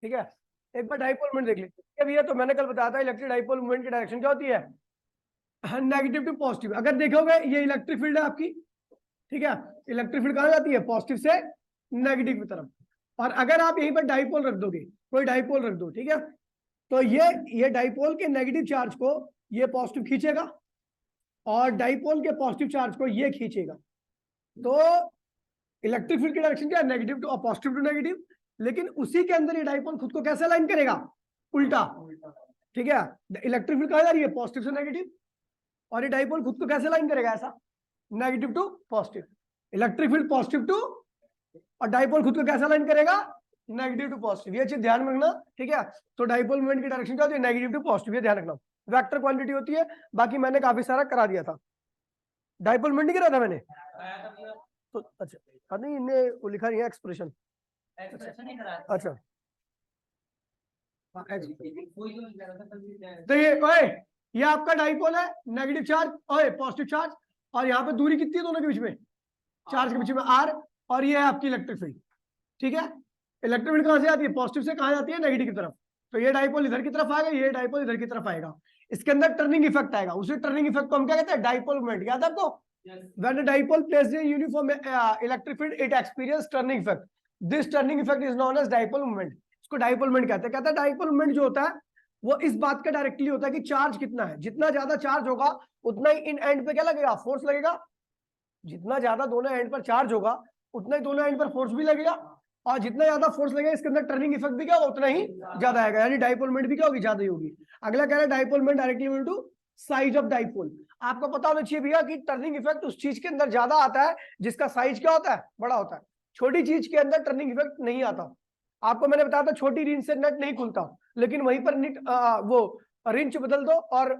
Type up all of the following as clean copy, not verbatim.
ठीक है, एक बार डाइपोल मोमेंट देख लीजिए भैया। तो मैंने कल बताया था इलेक्ट्रिक डाइपोल मोमेंट की डायरेक्शन क्या होती है, नेगेटिव टू पॉजिटिव। अगर देखोगे ये इलेक्ट्रिक फील्ड है आपकी, ठीक है, इलेक्ट्रिक फील्ड कहाँ जाती है, पॉजिटिव से नेगेटिव की तरफ। और अगर आप यहीं पर डाइपोल रख दोगे, कोई डाइपोल रख दो, ठीक है, तो ये डाइपोल के नेगेटिव चार्ज को ये पॉजिटिव खींचेगा और डाइपोल के पॉजिटिव चार्ज को ये खींचेगा। तो इलेक्ट्रिक फील्ड की डायरेक्शन क्या है, negative to positive to negative. लेकिन उसी के अंदर ये डाइपोल खुद को कैसे अलाइन करेगा, उल्टा, ठीक है। इलेक्ट्रिक फील्ड कहाँ जा रही है, पॉजिटिव से नेगेटिव, और ये डाइपोल खुद को कैसे अलाइन करेगा, ऐसा, negative to positive. Electric field positive to, और डाइपोल खुद को कैसे अलाइन करेगा, नेगेटिव टू पॉजिटिव। ये चीज ध्यान में रखना, ठीक है। तो डाइपोल मोमेंट की डायरेक्शन क्या होती है, नेगेटिव टू पॉजिटिव, ये ध्यान रखना। वेक्टर क्वांटिटी होती है, बाकी मैंने काफी सारा करा दिया था। डाइपोल मोमेंट नहीं करा था मैंने, तो अच्छा नहीं, इन्हें वो लिखा नहीं है एक्सप्रेशन, अच्छा देखिए, ओए ये आपका डाइपोल है, नेगेटिव चार्ज ओए पॉजिटिव चार्ज, और यहाँ पे दूरी कितनी है दोनों के बीच में, चार्ज के बीच में आर, और ये है आपकी इलेक्ट्रिक फील्ड, ठीक है। इलेक्ट्रिक फील्ड कहाँ से आती है, पॉजिटिव से कहाँ जाती है, नेगेटिव की तरफ। तो ये डाइपोल इधर की तरफ आएगा, ये डाइपोल इधर की तरफ आएगा, इसके अंदर टर्निंग इफेक्ट आएगा। उसी टर्निंग इफेक्ट को हम क्या कहते हैं, डाइपोल मोमेंट। याद है आपको, when a dipole placed in uniform electric field it experience turning effect, this turning effect is known as dipole moment. इसको डाइपोल मोमेंट कहते हैं। कहता है डाइपोल मोमेंट जो होता है वो इस बात का डायरेक्टली होता है कि चार्ज कितना है, जितना ज्यादा चार्ज होगा उतना ही इन एंड पे क्या लगेगा, फोर्स लगेगा। जितना ज्यादा दोनों एंड पर चार्ज होगा उतना ही दोनों एंड पर फोर्स भी लगेगा, और जितना ज्यादा फोर्स लगेगा इसके अंदर टर्निंग इफेक्ट भी क्या होगा, उतना ही ज्यादा आएगा, यानी डाइपोल मोमेंट भी क्या होगी, ज्यादा ही होगी। अगला कह रहा है dipole moment directly equal to size of dipole. आपको पता होना चाहिए भैया कि टर्निंग इफेक्ट उस चीज के अंदर ज्यादा आता है जिसका साइज क्या होता है, बड़ा होता है। छोटी चीज के अंदर टर्निंग इफेक्ट नहीं आता। आपको मैंने बताया था छोटी रिंच से नट नहीं खुलता, लेकिन वहीं पर वो रिंच बदल दो और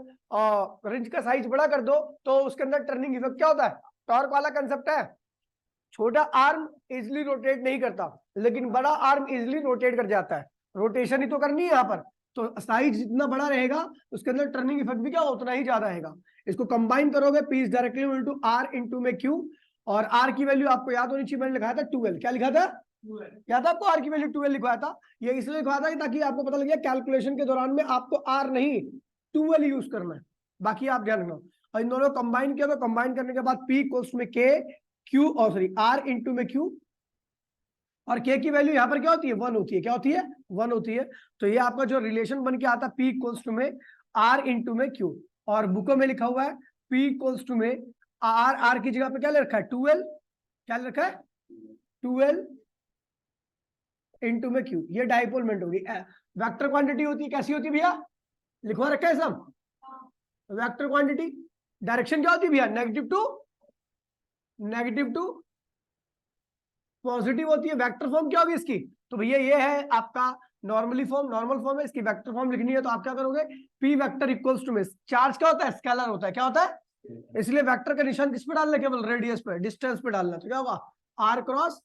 रिंच का साइज बड़ा कर दो तो उसके अंदर टर्निंग इफेक्ट क्या होता है, टॉर्क वाला कंसेप्ट है। छोटा आर्म इजिली रोटेट नहीं करता, लेकिन बड़ा आर्म इजिली रोटेट कर जाता है। रोटेशन ही तो करनी है यहाँ पर, तो साइज जितना बड़ा रहेगा उसके अंदर टर्निंग इफेक्ट भी क्या उतना ही ज्यादा रहेगा। इसको कंबाइन करोगे, P is directly equal to R into में क्यू, और आर की वैल्यू आपको याद होनी चाहिए, मैंने लिखा था 12। क्या लिखा था, याद आपको, आर की वैल्यू 12 लिखवाया था। ये इसलिए लिखवाया था ताकि आपको पता लगे कैलकुलेशन के दौरान में आपको आर नहीं 12 यूज करना है, बाकी आप ध्यान रखना। और इन दोनों कंबाइन किया, तो कंबाइन करने के बाद पी इक्वल्स में के क्यू, और सॉरी आर इंटू में क्यू, और के की वैल्यू यहाँ पर क्या होती है, 1 होती है। क्या होती है, 1 होती है। तो ये आपका जो रिलेशन बन के आता है पी इक्वल्स टू में आर इंटू में क्यू, और बुकों में लिखा हुआ है पी इक्वल्स टू में आर की जगह पे क्या ले रखा है, 12, क्या ले रखा है, 12 इंटू में क्यू। ये डाइपोल मोमेंट होगी, वेक्टर क्वांटिटी होती है। कैसी होती है भैया, लिखवा रखा है सब, वेक्टर क्वांटिटी। डायरेक्शन क्या होती है भैया, नेगेटिव टू पॉजिटिव होती है। वेक्टर फॉर्म क्या होगी इसकी, तो भैया ये है आपका नॉर्मली फॉर्म, नॉर्मल फॉर्म है। इसकी वेक्टर फॉर्म लिखनी है तो आप क्या करोगे, पी वेक्टर इक्वल्स टू में, चार्ज क्या होता है, स्केलर होता है। क्या होता है, इसलिए वेक्टर का निशान किस पे डालना है, केवल रेडियस पे, डिस्टेंस पे डालना है। तो क्या होगा, आर क्रॉस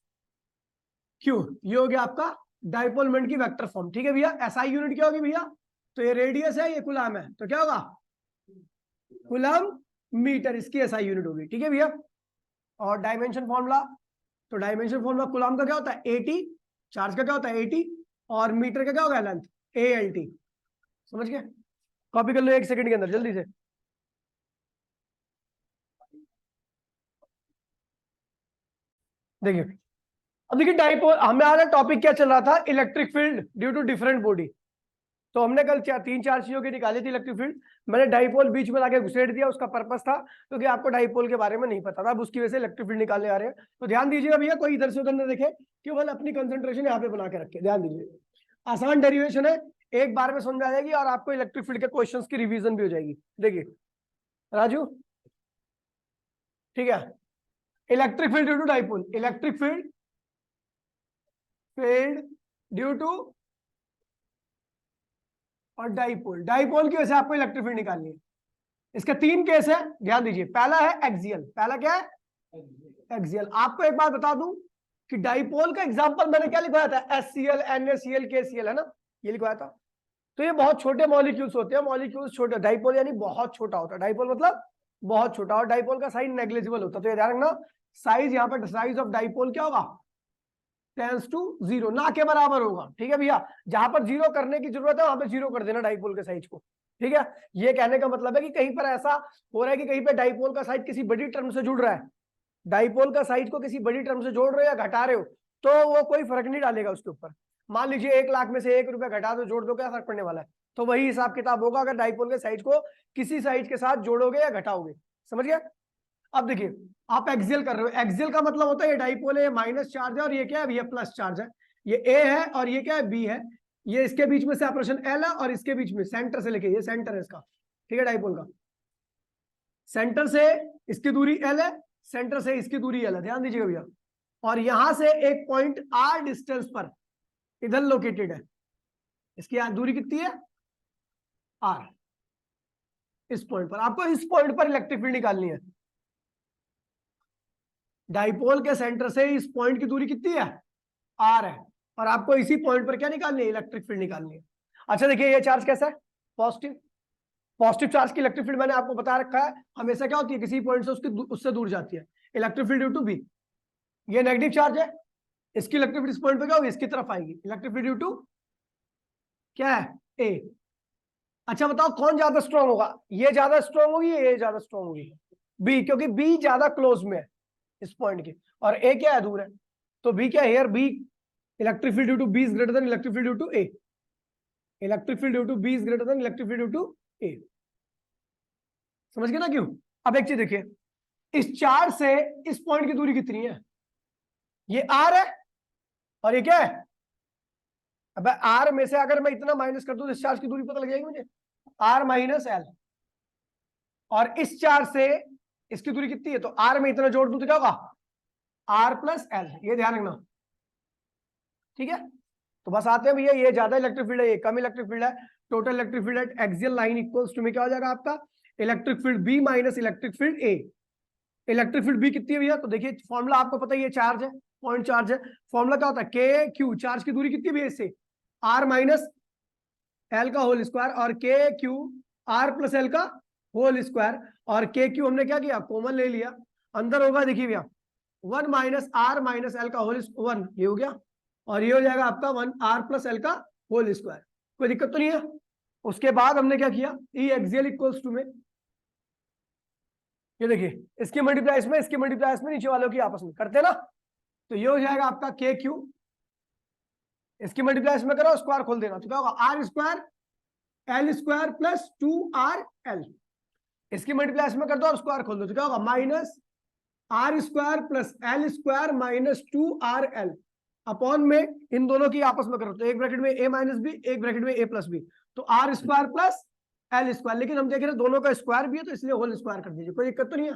क्यू। ये हो गया आपका डाइपोल मोमेंट की वेक्टर फॉर्म, ठीक है भैया। एसआई यूनिट क्या होगी भैया, तो ये रेडियस है, ये कूलम है, तो क्या होगा, कूलम मीटर, इसकी एसआई यूनिट होगी, ठीक है भैया। और डायमेंशन फॉर्मूला, तो डायमेंशन फॉर्मूला कूलम का क्या होता है 80, चार्ज का क्या होता है 80, और मीटर का क्या होगा लेंथ ALT। समझ गए, कॉपी कर लो 1 सेकंड के अंदर जल्दी से। देखिए, अब देखिए डाइपोल, हमारा टॉपिक क्या चल रहा था, electric field due to different body. तो हमने कल 3-4 चीजों की निकाली थी इलेक्ट्रिक फील्ड। मैंने डाइपोल बीच में लाके घुसेड़ दिया, उसका पर्पस था क्योंकि आपको डाइपोल के बारे में नहीं पता था, अब उसकी वजह से इलेक्ट्रिक फील्ड निकालने आ रहे हैं। तो ध्यान दीजिएगा भैया, कोई इधर से उधर न देखे, केवल अपनी कंसंट्रेशन यहाँ पे बना के रखे। ध्यान दीजिए, आसान डेरिवेशन है, एक बार में समझ आ जाएगी, और आपको इलेक्ट्रिक फील्ड के क्वेश्चंस की रिवीजन भी हो जाएगी। देखिए राजू, ठीक है, electric field due to dipole, electric field due to और डाइपोल, डाइपोल की वजह से आपको इलेक्ट्रिक फील्ड निकालनी है। इसके 3 केस है, ध्यान दीजिए। पहला है एक्सियल, पहला क्या है, एक्सियल। आपको एक बात बता दूं कि डाइपोल का एग्जांपल मैंने क्या लिखवाया था, SCl, NaCl, KCl, है ना, ये लिखवाया था। तो ये बहुत छोटे मॉलिक्यूल्स होते हैं, मॉलिक्यूल्स छोटे, डाइपोल यानी बहुत छोटा होता है, डाइपोल मतलब बहुत छोटा, और डाइपोल का साइज नेग्लिजिबल होता है। तो ये ध्यान रखना, साइज यहाँ पर साइज ऑफ डाइपोल क्या होगा, टेंस टू 0, ना के बराबर होगा। ठीक है भैया, जहां पर 0 करने की जरूरत है वहां पे 0 कर देना डाइपोल के साइज को। ठीक है, ये कहने का मतलब है कि कहीं पर ऐसा हो रहा है कि कहीं पे डाइपोल का साइज किसी बड़ी टर्म से जुड़ रहा है, डाइपोल का साइज को किसी बड़ी टर्म से जोड़ रहे हो या घटा रहे हो, तो वो कोई फर्क नहीं डालेगा उसके ऊपर। मान लीजिए 1 लाख में से 1 रुपया घटा दो जोड़ दो, क्या फर्क पड़ने वाला है? तो वही हिसाब किताब होगा अगर डाइपोल के साइज को किसी साइज के साथ जोड़ोगे या घटाओगे। समझ गए? अब देखिए, आप एक्सियल कर रहे हो, एक्सियल का मतलब होता है ये डाइपोल है, ये माइनस चार्ज है और ये क्या है, ये प्लस चार्ज है। ये ए है और ये क्या है, बी है। ये इसके बीच में सेपरेशन एल है और इसके बीच में सेंटर से लेके, ये सेंटर है इसका। ठीक है, डाइपोल का सेंटर से इसकी दूरी एल है, सेंटर से इसकी दूरी एल है, ध्यान दीजिएगा भैया। और यहां से एक पॉइंट आर डिस्टेंस पर इधर लोकेटेड है, इसकी दूरी कितनी है, आर। इस पॉइंट पर आपको, इस पॉइंट पर इलेक्ट्रिक फील्ड निकालनी है। डाइपोल के सेंटर से इस पॉइंट की दूरी कितनी है, आर है, और आपको इसी पॉइंट पर क्या निकालनी है, इलेक्ट्रिक फील्ड निकालनी है। अच्छा देखिए, ये चार्ज कैसा है, पॉजिटिव। पॉजिटिव चार्ज की इलेक्ट्रिक फील्ड मैंने आपको बता रखा है, हमेशा क्या होती है, किसी पॉइंट से उससे दूर जाती है, electric field due to B. ये नेगेटिव चार्ज है, इसकी इलेक्ट्रिक फील्ड इस पॉइंट पे क्या होगी, इसकी तरफ आएगी, इलेक्ट्रिक फील्ड ड्यू टू क्या है, ए। अच्छा बताओ कौन ज्यादा स्ट्रॉन्ग होगा, ये ज्यादा स्ट्रॉन्ग होगी, ये ज्यादा स्ट्रॉन्ग होगी, बी, क्योंकि बी ज्यादा क्लोज में है इस पॉइंट के, और ए क्या है, दूर है। तो बी क्या है, here B electric field due to B is greater than electric field due to A, electric field due to B is greater than electric field due to A. समझ गए ना क्यों? अब एक चीज देखिए, इस चार्ज से इस पॉइंट की दूरी कितनी है, ये आर है और ये क्या है, अब आर में से अगर मैं इतना माइनस कर दूं तो इस चार्ज की दूरी पता लग जाएगी मुझे, आर माइनस एल। और इस चार्ज से इसकी दूरी कितनी है, तो आर में इतना जोड़ दूं तो क्या होगा, आर प्लस एल, ये ध्यान रखना। ठीक है, तो बस आते हैं भैया, ये ज्यादा इलेक्ट्रिक फील्ड है, ये कम इलेक्ट्रिक फील्ड है। Total electric field at axial line equals to में क्या हो जाएगा आपका, electric field B minus electric field A. Electric field B कितनी है भैया, तो देखिए फॉर्मूला आपको पता है, ये चार्ज है, पॉइंट चार्ज है। फॉर्मूला क्या होता है, के क्यू, चार्ज की दूरी कितनी है इससे, आर माइनस एल का होल स्क्वायर, और के क्यू आर प्लस एल का होल स्क्वायर। और के क्यू हमने क्या किया, कॉमन ले लिया, अंदर होगा देखिए भैया 1 माइनस आर माइनस एल का होल 1, ये हो गया, और ये हो जाएगा आपका 1 आर प्लस एल का होल स्क्वायर। कोई दिक्कत तो नहीं है? उसके बाद हमने क्या किया, ई एक्सियल इक्वल्स टू में, ये देखिए इसके मल्टीप्लाइज में, इसके मल्टीप्लाइज में, नीचे वालों की आपस में करते ना, तो ये हो जाएगा आपका के क्यू, इसकी मल्टीप्लाइज में करो, स्क्वायर खोल देना, तो क्या होगा, R square L square plus 2 RL। इसकी मल्टीप्लाइज में कर दो और स्क्वायर खोल दो, तो क्या होगा, minus R square plus L square minus 2RL upon में इन दोनों की आपस में करो, तो एक ब्रैकेट में ए माइनस बी, एक ब्रैकेट में ए प्लस बी, तो R square plus L square. लेकिन हम देख रहे हैं दोनों का स्क्वायर भी है, तो इसलिए होल स्क्वायर कर दीजिए, कोई दिक्कत तो नहीं है।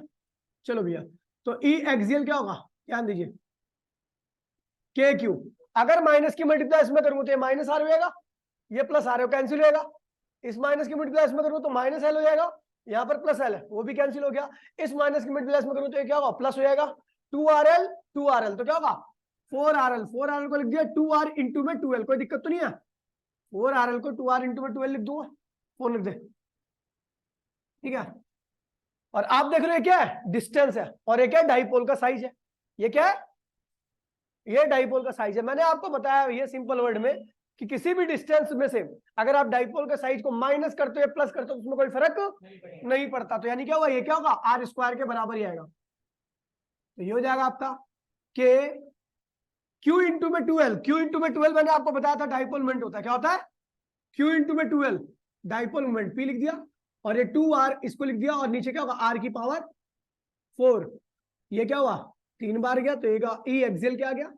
चलो भैया, तो ई एक्सियल क्या होगा, ध्यान दीजिए, के क्यू, अगर माइनस की मल्टीप्लाई में करूंगा तो ये माइनस आर हो जाएगा, ये प्लस आर कैंसिल हो जाएगा, इस माइनस की मल्टीप्लाई में करूंगा तो माइनस एल हो जाएगा, यहाँ पर प्लस एल है वो भी कैंसिल हो गया, इस माइनस की मल्टीप्लाई में करूंगा तो ये क्या होगा, प्लस हो जाएगा, 2RL 2RL, तो क्या होगा 4RL, 4RL को लिख दिया 2R इंटू में 2L, कोई दिक्कत तो नहीं है, 4RL को 2R इंटू में 2L लिख दूंगा, 4 लिख दे, ठीक है। और आप देख रहे हो क्या है, डिस्टेंस है, और ये क्या है, डाइपोल का साइज है, ये क्या है, ये डाइपोल का साइज है। मैंने आपको बताया ये सिंपल वर्ड में कि किसी भी डिस्टेंस में से अगर आप डाइपोल के साइज को माइनस करते हो या प्लस करते हो उसमें कोई फर्क नहीं पड़ता, तो यानी क्या होगा, ये क्या होगा, आर स्क्वायर के बराबर ही आएगा। तो ये हो जाएगा आपका के क्यू इंटू में 2L, क्यू इंटू में 2L मैंने आपको बताया था डाइपोल मोमेंट होता है, क्या होता है, क्यू इंटू में 2L डाइपोल मोमेंट, पी लिख दिया, और ये 2R इसको लिख दिया, और नीचे क्या होगा, आर की पावर 4, ये क्या हुआ 3 बार गया, तो ये ई एक्सियल क्या आ गया,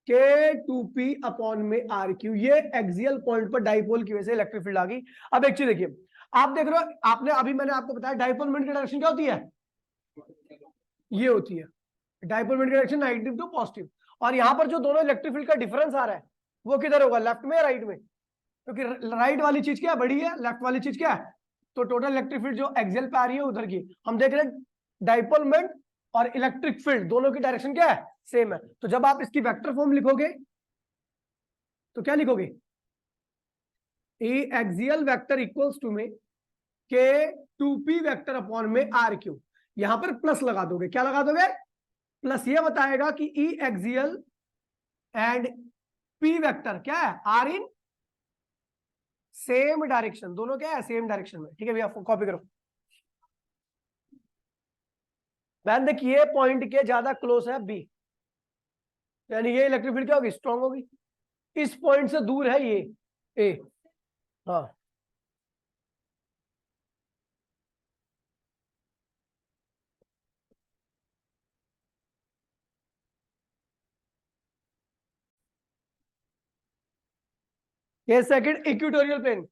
K2P अपॉन में आर क्यू, ये एक्सियल पॉइंट पर डाइपोल की वजह से इलेक्ट्रिक फील्ड आ गई। अब एक चीज देखिए, आप देख रहे हो, आपने अभी मैंने आपको बताया डाइपोल मोमेंट की डायरेक्शन क्या होती है, ये होती है, डाइपोल मोमेंट की डायरेक्शन नेगेटिव टू पॉजिटिव। और यहां पर जो दोनों इलेक्ट्रिक फील्ड का डिफरेंस आ रहा है वो किधर होगा, लेफ्ट में या राइट में, क्योंकि राइट वाली चीज क्या है, बड़ी है, लेफ्ट वाली चीज क्या है, तो टोटल इलेक्ट्रिक फील्ड जो एक्सियल पे आ रही है उधर की। हम देख रहे हैं डाइपोल मोमेंट और इलेक्ट्रिक फील्ड दोनों की डायरेक्शन क्या है, सेम है। तो जब आप इसकी वेक्टर फॉर्म लिखोगे तो क्या लिखोगे, ए एक्सियल वेक्टर इक्वल्स टू में K2P वेक्टर अपॉन में आर क्यू, यहां पर प्लस लगा दोगे, क्या लगा दोगे, प्लस ये बताएगा कि ई एक्सियल एंड पी वेक्टर क्या है, आर इन सेम डायरेक्शन, दोनों क्या है सेम डायरेक्शन में। ठीक है भैया, कॉपी करो। मैंने देखिए ये पॉइंट के ज्यादा क्लोज है बी, यानी ये इलेक्ट्रिक फील्ड क्या होगी, स्ट्रांग होगी। इस पॉइंट से दूर है ये ए। हाँ ये सेकंड इक्वेटोरियल प्लेन,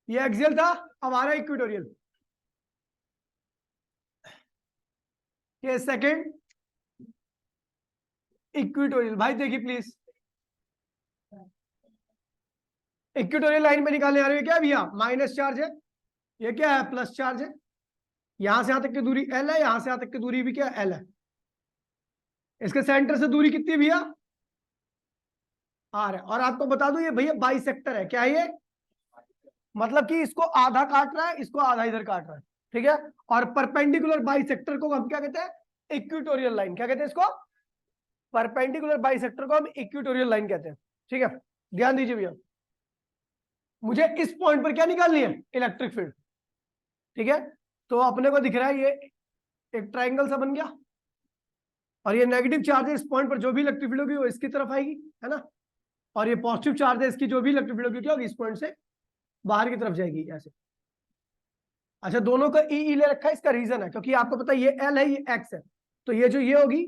ये एक्सियल था, अब आ रहा है इक्वेटोरियल। ये सेकंड इक्वेटोरियल। भाई देखिए प्लीज, इक्वेटोरियल लाइन में निकालने आ रही है क्या भैया, माइनस चार्ज है, ये क्या है प्लस चार्ज है। यहां से यहां तक की दूरी एल है, यहां से यहां तक की दूरी भी क्या एल है। इसके सेंटर से दूरी कितनी है भैया, आर है। और आपको बता दूं ये भैया बाइसेक्टर है, क्या है ये, मतलब कि इसको आधा काट रहा है, इसको आधा इधर काट रहा है। ठीक है, और परपेंडिकुलर बाइसेक्टर को हम क्या कहते हैं, इक्वेटोरियल लाइन। क्या कहते हैं इसको, परपेंडिकुलर बाइसेक्टर को हम इक्वेटोरियल लाइन कहते हैं। ठीक है, ध्यान दीजिए भैया, मुझे इस पॉइंट पर क्या निकालनी है, इलेक्ट्रिक फील्ड। ठीक है, तो अपने को दिख रहा है ये एक ट्राइंगल सा बन गया, और ये नेगेटिव चार्ज है, इस पॉइंट पर जो भी इलेक्ट्रिक फील्ड होगी वो इसकी तरफ आएगी, है ना। और ये पॉजिटिव चार्ज है, इसकी जो भी इलेक्ट्रिक फील्ड होगी क्या होगी, इस पॉइंट से बाहर की तरफ जाएगी ऐसे। अच्छा, दोनों का ई ले रखा है, इसका रीजन है क्योंकि आपको पता है ये एल है ये एक्स है, तो ये जो ये होगी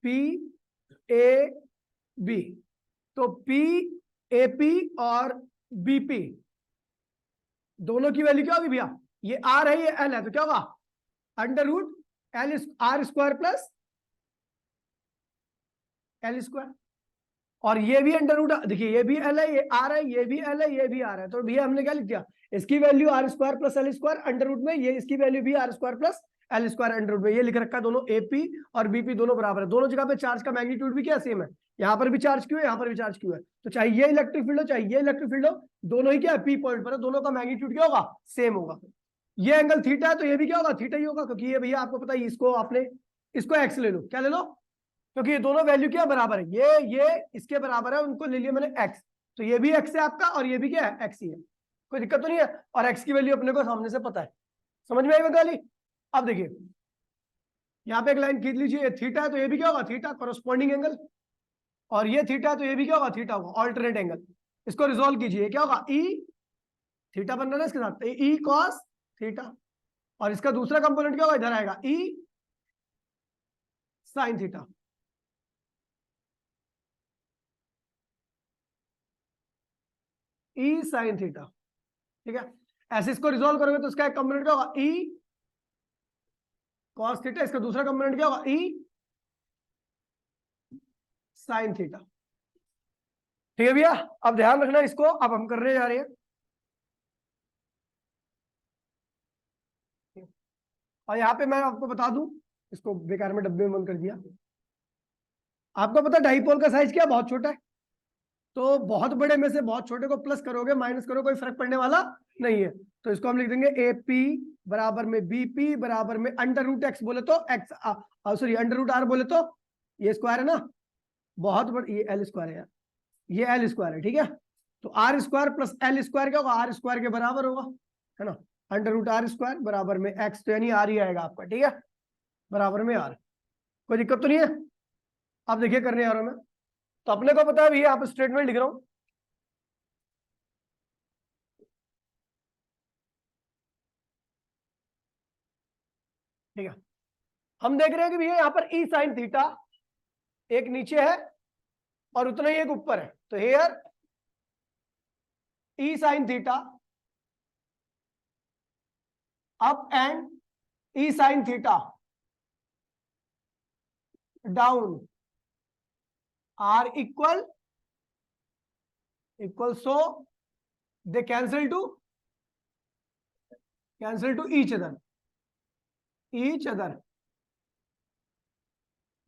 पी ए बी, तो पी ए पी और बीपी दोनों की वैल्यू क्या होगी भैया, ये आर है ये एल है, तो क्या होगा under root L R square plus L square. और ये भी अंडर रूट, देखिए ये भी एल है ये आर है, ये भी एल है ये भी आर है, तो भैया हमने क्या लिख दिया, इसकी value R square plus L square under root में, ये इसकी वैल्यू भी R square plus L square under root में। ये लिख रखा है, दोनों एपी और बीपी दोनों बराबर है, दोनों जगह पे चार्ज का मैग्नीट्यूड भी क्या सेम है, यहाँ पर भी चार्ज क्यों है, यहाँ पर भी चार्ज क्यों है। तो चाहे ये इलेक्ट्रिक फील्ड हो चाहे ये इलेक्ट्रिक फील्ड हो, दोनों ही क्या है पी पॉइंट पर है, दोनों का मैग्नीट्यूड क्या होगा, सेम होगा। ये एंगल थीटा है तो ये भी क्या होगा, थीटा ही होगा, क्योंकि ये भैया आपको पता है इसको आपने इसको एक्स ले लो, क्या ले लो, क्योंकि ये दोनों वैल्यू क्या बराबर है, ये इसके बराबर है, उनको ले लिया मैंने एक्स, तो ये भी एक्स है आपका और ये भी क्या है एक्स ही है, कोई दिक्कत तो नहीं है। और एक्स की वैल्यू अपने को सामने से पता है, समझ में आई बात वाली। अब देखिए यहाँ पे एक लाइन खींच लीजिए, ये थीटा है तो ये भी क्या होगा थीटा, कॉरस्पॉन्डिंग एंगल, और ये थीटा है तो ये भी क्या होगा थीटा होगा, ऑल्टरनेट एंगल। इसको रिजोल्व कीजिए, क्या होगा ई थीटा बन रहा है इसके साथ, ई कॉस थीटा, और इसका दूसरा कंपोनेंट क्या होगा इधर आएगा ई साइन थीटा। ई साइन थीटा, ठीक है। ऐसे इसको रिजोल्व करोगे तो इसका एक कंपोनेंट क्या होगा ई कॉस थीटा, इसका दूसरा कंपोनेंट क्या होगा ई साइन थीटा। ठीक है भैया, अब ध्यान रखना इसको, अब हम करने जा रहे हैं। और यहाँ पे मैं आपको बता दूं, इसको बेकार में डब्बे में बंद कर दिया। आपको पता डाइपोल का साइज क्या, बहुत छोटा है, तो बहुत बड़े में से बहुत छोटे को प्लस करोगे माइनस करो कोई फर्क पड़ने वाला नहीं है। तो इसको हम लिख देंगे ए पी बराबर में बी पी बराबर में अंडर रूट एक्स बोले तो X, sorry under root R बोले तो ये स्क्वायर है ना, बहुत बड़ा, ये एल स्क्वायर है यार, ये एल स्क्वायर है, ठीक है। तो R square plus L square क्या होगा, आर स्क्वायर के बराबर होगा, है ना। अंडर रूट आर स्क्वायर बराबर में एक्स, तो यानी आर ही आएगा आपका, ठीक है, बराबर में आर। कोई दिक्कत तो नहीं है। अब देखिए करने आ रहा हूं मैं, तो अपने को पता है भैया, आप स्टेटमेंट लिख रहा हूं, ठीक है। हम देख रहे हैं कि भैया यहाँ पर ई साइन थीटा एक नीचे है और उतना ही एक ऊपर है, तो here E sine theta up and E sine theta down are equal so they cancel to each other,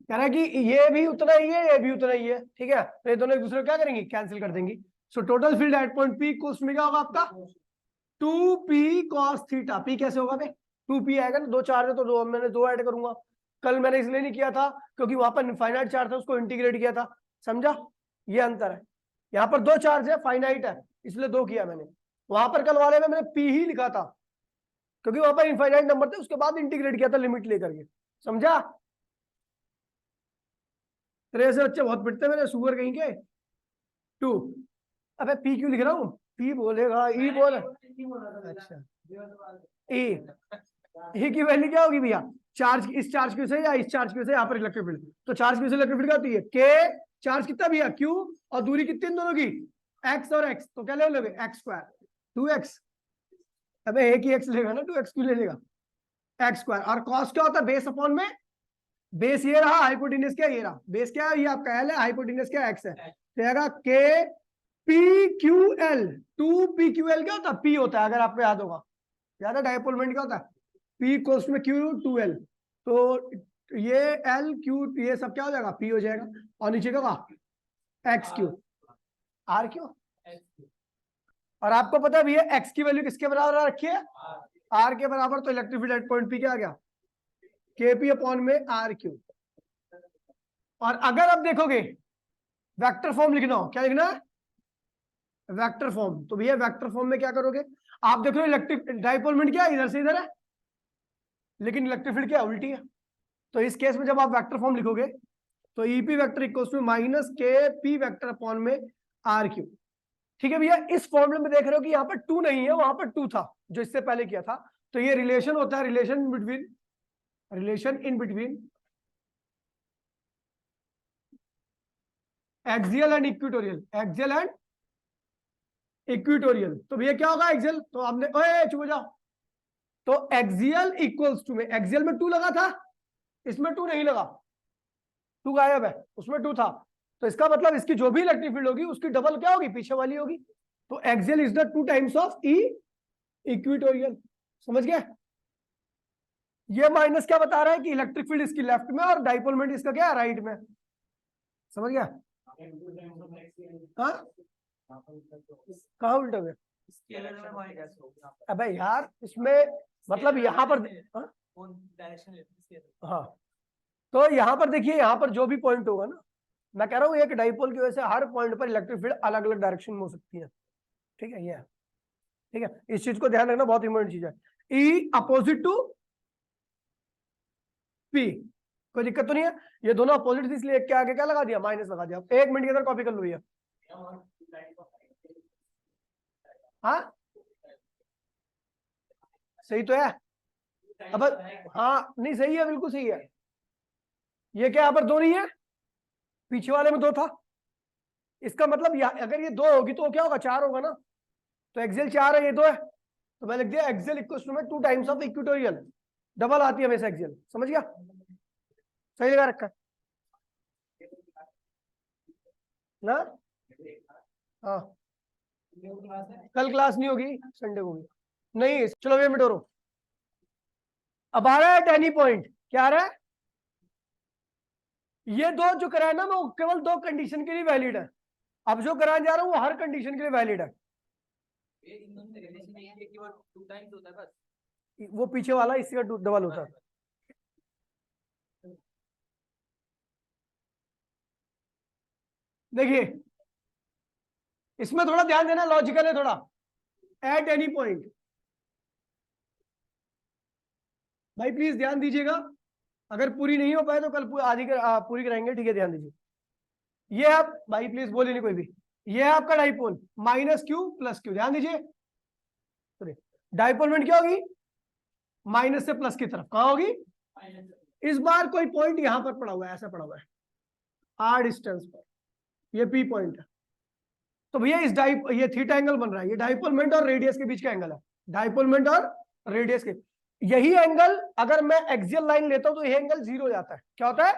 कह रहा है कि ये भी उतना ही है ये भी उतना ही है, ठीक है, तो ये दोनों एक दूसरे को क्या करेंगे, कैंसिल कर देंगे। So total field at point P equals में क्या होगा आपका 2p cos थीटा। p कैसे होगा बे, 2p आएगा ना, 2 चार्ज है तो 2 मैंने 2 ऐड करूंगा। कल मैंने इसलिए नहीं किया था क्योंकि वहां पर फाइनाइट चार्ज था, उसको इंटीग्रेट किया था, समझा? ये अंतर है। यहाँ पर 2 चार्ज है, फाइनाइट है, इसलिए 2 किया मैंने। वहां पर कल वाले में मैंने p ही लिखा था क्योंकि वहां पर इनफाइनाइट नंबर थे, उसके बाद इंटीग्रेट किया था लिमिट लेकर के, समझा? तेरे से बच्चे बहुत पिटते मेरे सुअर कहीं के। 2, अबे p क्यों लिख रहा हूँ? p बोलेगा, e बोल, अच्छा e की वैल्यू क्या होगी भैया? चार्ज, इस चार्ज की वजह से या इस चार्ज की वजह से यहाँ पर इलेक्ट्रिक फील्ड, तो चार्ज की वजह से इलेक्ट्रिक फील्ड क्या होती है? k, चार्ज कितना भैया? q, और दूरी कितनी इन दोनों की? x और x, तो क्या ले लोगे? x square 2x। अबे एक ही x लेगा ना, 2x क्यों ले लेगा? x square. और cos क्या होता है? बेस अपॉन में, बेस ये रहा, हाइपोटेन्यूज क्या ये रहा, बेस क्या है? ये आपका l है, हाइपोटेन्यूज क्या x है, तो k PQL, 2PQL क्या होता है? P होता है, अगर आपको याद होगा, याद है डाइपोल मोमेंट क्या होता है? P कोस में Q 2L, तो ये L Q ये सब क्या हो जाएगा? P हो जाएगा, और नीचे क्या होगा? XQ RQ। और आपको पता है भैया x की वैल्यू किसके बराबर रखी है? R के बराबर, तो electric field eight point P क्या आ गया? KP अपॉन में RQ। और अगर आप देखोगे वेक्टर फॉर्म लिखना हो, क्या लिखना है? Vector form. तो भैया वेक्टर फॉर्म में क्या करोगे? आप देख रहे हो इलेक्ट्रिक डाइपोल मोमेंट क्या है? इधर से इधर है, लेकिन इलेक्ट्रिक फील्ड क्या उल्टी है। तो इस केस में जब आप वेक्टर फॉर्म लिखोगे तो EP vector equals to minus K P vector upon में आर क्यू। ठीक है भैया, इस फॉर्मूले में देख रहे हो कि यहाँ पर 2 नहीं है, वहां पर 2 था जो इससे पहले किया था। तो ये रिलेशन होता है, relation in between axial and equatorial, axial and equatorial. तो भैया क्या होगा एक्सियल? तो आपने, ओए चुप हो जाओ, तो एक्सियल इक्वल्स टू में, एक्सियल में 2 लगा था, इसमें 2 नहीं लगा, 2 गायब है, उसमें 2 था। तो इसका मतलब इसकी जो भी इलेक्ट्रिक फील्ड होगी उसकी डबल क्या होगी? पीछे वाली होगी। तो axial is the 2 times of E equatorial. समझ गए? ये माइनस क्या बता रहा है कि इलेक्ट्रिक फील्ड इसकी लेफ्ट में और डाइपोल मोमेंट इसका क्या है? राइट में। समझ गया? हाँ, कहाँ उल्टा गया? अबे यार इसमें मतलब यहाँ पर, हाँ, तो यहाँ पर देखिए, यहाँ पर जो भी पॉइंट होगा ना, मैं कह रहा हूँ एक डाइपोल की वजह से हर पॉइंट पर इलेक्ट्रिक फील्ड अलग अलग डायरेक्शन में हो सकती है। ठीक है, ये ठीक है, इस चीज को ध्यान रखना, बहुत इंपॉर्टेंट चीज है। ई अपोजिट टू पी, कोई दिक्कत तो नहीं है? ये दोनों अपोजिट थी इसलिए एक के आगे क्या लगा दिया? माइनस लगा दिया। 1 मिनट के अंदर कॉपी कर लो भैया। हाँ सही तो है। अब हाँ नहीं सही है, बिल्कुल सही है। ये क्या यहाँ पर 2 नहीं है? पीछे वाले में 2 था, इसका मतलब अगर ये 2 होगी तो क्या होगा? 4 होगा ना। तो एक्सियल 4 है, ये 2 है, तो मैं लिख दिया एक्सियल इक्वल टू में 2 टाइम्स ऑफ इक्वेटोरियल। डबल आती है हमेशा एक्सियल। समझ गया? सही लगा रखा ना? हाँ, कल क्लास नहीं होगी, संडे को होगी। नहीं चलो वे मिनट और अब आ रहा है टेनी पॉइंट। क्या आ रहा है? ये 2 जो कराया ना, वो केवल 2 कंडीशन के लिए वैलिड है। अब जो कराने जा रहा हूँ वो हर कंडीशन के लिए वैलिड है। वो पीछे वाला इसका डबल होता है। देखिए इसमें थोड़ा ध्यान देना, लॉजिकल है थोड़ा। एट एनी पॉइंट, भाई प्लीज ध्यान दीजिएगा, अगर पूरी नहीं हो पाए तो कल आधी पूरी कराएंगे। ठीक है, ध्यान दीजिए। ये आप भाई प्लीज बोले नहीं कोई भी, ये है आपका dipole, minus Q plus Q. ध्यान दीजिए, डाइपोल मोमेंट क्या होगी? माइनस से प्लस की तरफ। कहां होगी? इस बार कोई पॉइंट यहां पर पड़ा हुआ है, ऐसा पड़ा हुआ है आर डिस्टेंस पर, ये पी पॉइंट है। तो भैया इस ये थीटा एंगल बन रहा है, ये डाइपोल मोमेंट और रेडियस के बीच का एंगल है। डाइपोल मोमेंट और रेडियस के, यही एंगल अगर मैं एक्सियल लाइन लेता हूं तो ये एंगल 0 हो जाता है। क्या होता है?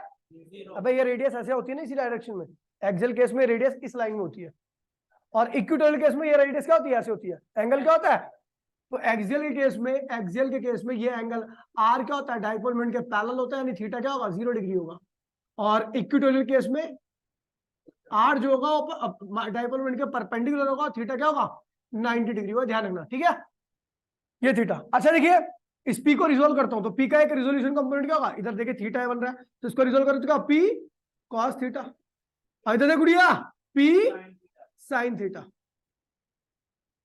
अबे ये रेडियस ऐसे होती है ना इसी डायरेक्शन में, एक्सियल केस में रेडियस इस लाइन में होती है, और इक्वेटोरियल केस में ये रेडियस क्या होती है? ऐसे होती है। एंगल क्या होता है? तो एक्सियल के केस में ये एंगल आर क्या होता है? डाइपोल मोमेंट के पैरेलल होता है, यानी थीटा क्या होगा? 0 डिग्री होगा। और इक्वेटोरियल केस में आर जो होगा वो डाइपोल मोमेंट के परपेंडिकुलर होगा, थीटा क्या होगा? 90 डिग्री होगा। ध्यान रखना, ठीक है? ये थीटा। अच्छा देखिए, इस पी को रिजोल्व करता हूं तो पी का एक रिजोल्यूशन कंपोनेंट क्या होगा, इधर देखिए थीटा बन रहा है तो इसको रिजोल्व करो तो क्या पी कॉस थीटा, और इधर देखो गुड़िया पी साइन थीटा।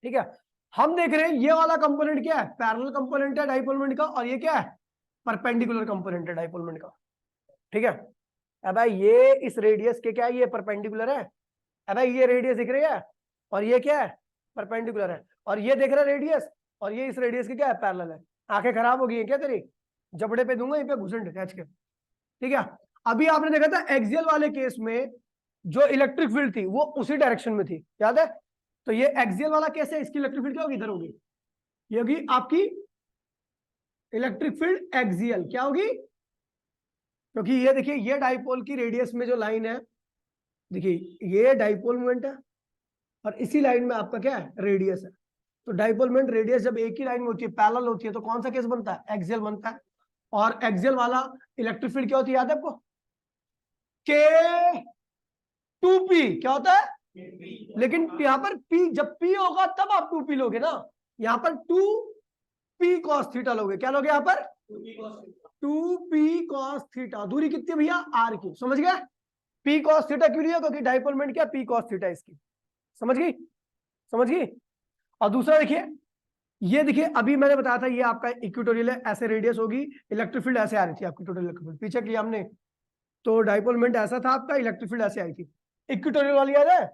ठीक है, हम देख रहे हैं ये वाला कंपोनेंट क्या है, पैरेलल कंपोनेंट है डाइपोल मोमेंट का, और ये क्या है, परपेंडिकुलर कंपोनेंट है डाइपोल मोमेंट का। ठीक है, अब भाई ये इस रेडियस के क्या है, ये परपेंडिकुलर है। अब भाई ये रेडियस दिख रही है और ये क्या है, परपेंडिकुलर है, और ये देख रहा है रेडियस, और ये इस रेडियस के क्या है, पैरेलल है। आंखें खराब हो गई है क्या तेरी, जबड़े पे दूंगा, ये पे घुसन खींच के। ठीक है, अभी आपने देखा था एक्सियल वाले केस में जो इलेक्ट्रिक फील्ड थी वो उसी डायरेक्शन में थी, याद है। तो ये एक्सियल वाला केस है, इसकी इलेक्ट्रिक फील्ड क्या होगी, इधर होगी, ये होगी आपकी इलेक्ट्रिक फील्ड एक्सियल, क्या होगी, क्योंकि ये देखिए ये डाइपोल की रेडियस में जो लाइन है, देखिए ये डाइपोल मोमेंट है और इसी लाइन में आपका क्या है, रेडियस है। तो डाइपोल मोमेंट रेडियस जब एक ही लाइन में होती है, पैरेलल होती है, तो कौन सा केस बनता है, एक्सियल बनता है। और एक्सियल वाला इलेक्ट्रिक फील्ड क्या होती है, याद है आपको, के 2p क्या होता है, लेकिन यहाँ पर p जब p होगा तब आप 2p लोगे ना, यहाँ पर 2p cos थीटा लोगे, क्या लोगे यहाँ पर 2p cos थीटा। दूरी कितनी है भैया, r की, समझ गए। p cos थीटा क्यों लिया, क्योंकि डाइपोल मोमेंट क्या p cos थीटा इसकी, समझ गई, समझ गई। और दूसरा देखिए, ये देखिए अभी मैंने बताया था ये आपका इक्वेटोरियल है, ऐसे रेडियस होगी, इलेक्ट्रिक फील्ड ऐसे आ रही थी आपकी, टोटल इलेक्ट्रिक फील्ड पीछे किया हमने, तो डाइपोल मोमेंट ऐसा था आपका, इलेक्ट्रिक फील्ड ऐसे आई थी, इक्वेटोरियल वाली याद है।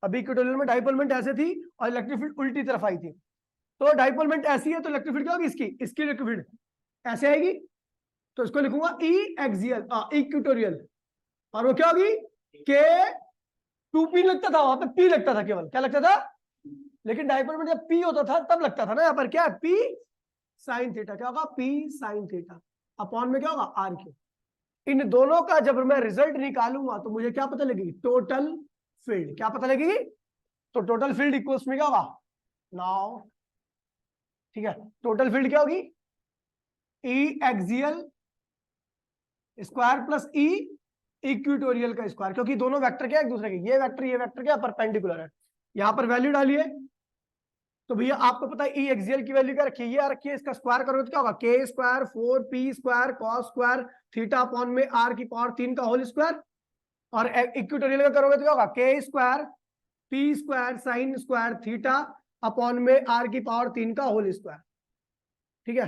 अभी इक्वेटोरियल में डाइपोल मोमेंट ऐसे थी और इलेक्ट्रिक फील्ड उल्टी तरफ आई थी, तो डाइपोल मोमेंट ऐसी है तो इलेक्ट्रिक फील्ड क्या होगी इसकी, इसकी इलेक्ट्रिक फील्ड ऐसे आएगी, तो इसको लिखूंगा ई एक्सियल इक्वेटोरियल, और वो क्या होगी, के 2p लगता था, वहां पे p लगता था, केवल क्या लगता था, लेकिन डाइपोल में जब p होता था तब लगता था ना, यहाँ पर क्या है, p साइन थीटा, क्या होगा, p साइन थीटा अपॉन में क्या होगा, r क्यू। इन दोनों का जब मैं रिजल्ट निकालूंगा तो मुझे क्या पता लगेगी, टोटल फील्ड, क्या पता लगेगी, तो टोटल फील्ड इक्वल्स में क्या होगा, नाउ ठीक है, टोटल फील्ड क्या होगी, ई एक्सियल स्क्वायर प्लस ई इक्वेटोरियल का स्क्वायर, क्योंकि दोनों वेक्टर क्या है एक दूसरे के, ये वेक्टर क्या परपेंडिकुलर है। यहां पर वैल्यू डालिए तो भैया आपको पता है ई एक्सियल की वैल्यू क्या रखी है, ये रखिए, इसका स्क्वायर करोगे तो क्या होगा, के square 4p square cos square theta upon में r की पावर 3 का होल स्क्वायर, और इक्वेटोरियल का करोगे तो क्या होगा, के square p square sine square theta upon में r की पावर 3 का होल स्क्वायर। ठीक है,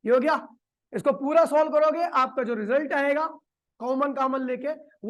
ये हो गया। इसको पूरा सॉल्व करोगे, आपका जो रिजल्ट आएगा कॉमन लेके